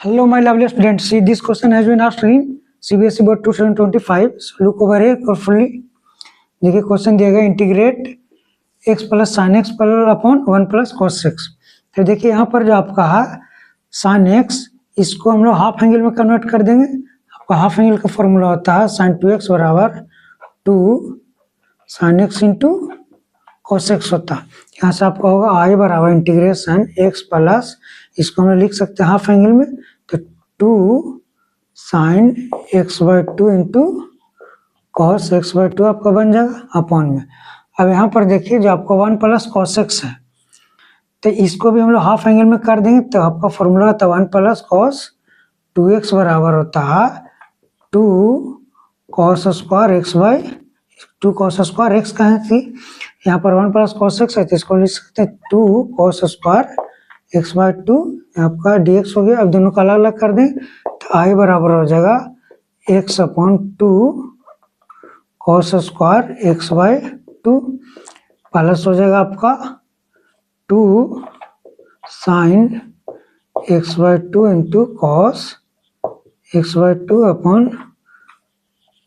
Hello, my lovely students. See, this question has been asked in CBSE Board 2025. So look over here carefully. देखिए question दिया गया integrate x plus sine x upon 1 plus cos x. तो देखिए यहाँ पर जो आपका है साइन एक्स, इसको हम लोग हाफ एंगल में कन्वर्ट कर देंगे। आपका हाफ एंगल का फॉर्मूला होता है साइन 2x बराबर 2 sine x into cos x होता है। यहाँ से आपका होगा आई बराबर इंटीग्रेशन एक्स प्लस, इसको हम लोग लिख सकते हैं हाफ एंगल में, तो 2 sine x by 2 into cos x by 2 आपका बन जाएगा अपॉन में। अब यहाँ पर देखिए जो आपका 1 प्लस कॉस एक्स है, तो इसको भी हम लोग हाफ एंगल में कर देंगे, तो आपका फॉर्मूला होता है 1 प्लस कॉस 2x बराबर होता है 2 cos square x by 2 cos square x का है कि यहाँ पर 1 प्लस कॉस एक्स है, तो इसको लिख सकते हैं 2 कॉस स्क्वायर एक्स बाई 2 आपका dx हो गया। अब दोनों का अलग अलग कर दें तो आई बराबर हो जाएगा x upon 2 cos square x by 2 plus हो जाएगा आपका 2 sine x by 2 into cos x by 2 upon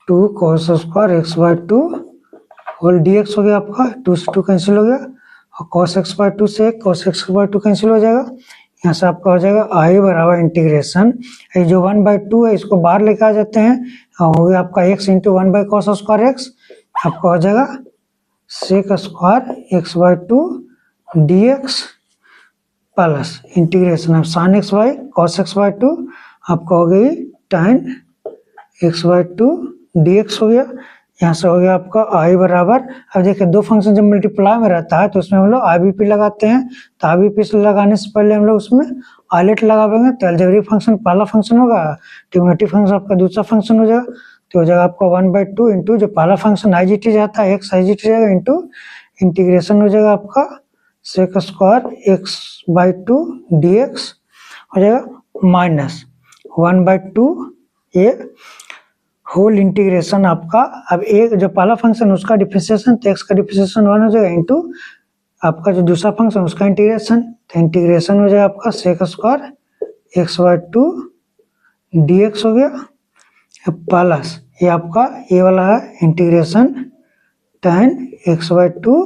2 cos square x by 2 whole dx हो गया आपका, 2 से 2 कैंसिल हो गया और cos x बाई 2 से cos x बाई 2 कैंसिल हो जाएगा। यहाँ से आपका हो जाएगा आई बराबर इंटीग्रेशन, ये जो 1 बाई 2 है इसको बाहर लेकर आ जाते हैं, हो गया आपका x into 1 by cos square x, आपका हो जाएगा sec square x by 2 dx plus integration of sine x by cos x by 2 आपका हो गई tan एक्स बाई 2 dx हो गया। यहाँ से हो गया आपका आई बराबर, अब देखिए दो फंक्शन जब मल्टीप्लाई में रहता है तो उसमें हम लोग आईबीपी लगाते हैं, तो आईबीपी से लगाने से पहले हम लोग उसमें आइलेट लगाएंगे, तो अलजेब्रिक फंक्शन पहला फंक्शन होगा, ट्रिग्नोमेट्रिक फंक्शन आपका दूसरा फंक्शन हो जाएगा, तो हो जाएगा आपका 1 बाई 2 इंटू जो पहला फंक्शन आई जी टी जाता है एक्स आई जी टी जाएगा इंटू इंटीग्रेशन हो जाएगा आपका sec square x by 2 d x हो जाएगा माइनस 1 बाई 2 ये होल इंटीग्रेशन आपका, अब एक जो पहला फंक्शन उसका डिफरेंशिएशन, तो एक्स का डिफरेंशिएशन 1 हो जाएगा इंटू आपका जो दूसरा फंक्शन उसका इंटीग्रेशन, तो इंटीग्रेशन हो जाएगा आपका sec square x by 2 d x हो गया प्लस ये आपका ये वाला है integration tan x by 2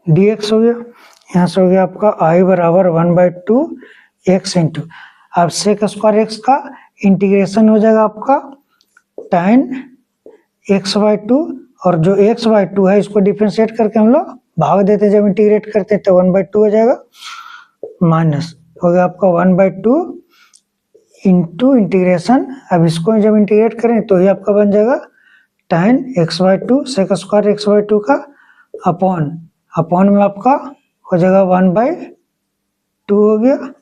d x हो गया। यहाँ से हो गया आपका आई बराबर 1 बाई 2 एक्स इंटू, अब सेक स्क्वायर एक्स का इंटीग्रेशन हो जाएगा आपका tan एक्स बाई 2 और जो एक्स बाई 2 है इसको डिफ्रेंशिएट करके हम लोग भाग देते हैं, जब इंटीग्रेट करते हैं तो 1 बाई 2 हो जाएगा माइनस हो गया आपका 1 बाई 2 इंटू इंटीग्रेशन, अब इसको जब इंटीग्रेट करें तो ये आपका बन जाएगा tan x by 2 sec square x by 2 का अपॉन में आपका हो जाएगा 1 बाई 2 हो गया।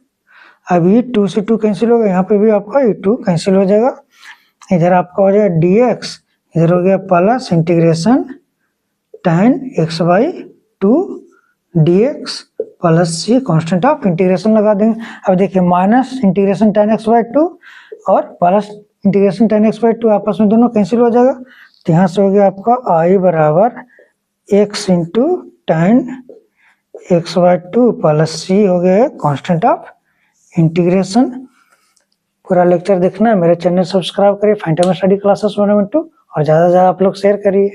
अब ये 2 से 2 कैंसिल हो गया, यहाँ पे भी आपका ये 2 कैंसिल हो जाएगा, इधर आपका हो जाएगा dx, इधर हो गया plus integration tan x by 2 dx plus C constant of integration लगा देंगे। अब देखिए minus integration tan x by 2 और plus integration tan x by 2 आपस में दोनों कैंसिल हो जाएगा, तो यहाँ से हो गया आपका आई बराबर x into tan x by 2 plus C हो गया कांस्टेंट ऑफ इंटीग्रेशन। पूरा लेक्चर देखना है, मेरे चैनल सब्सक्राइब करिए, फाइंड टाइम स्टडी क्लासेस 1 और 2 और ज़्यादा से ज़्यादा आप लोग शेयर करिए।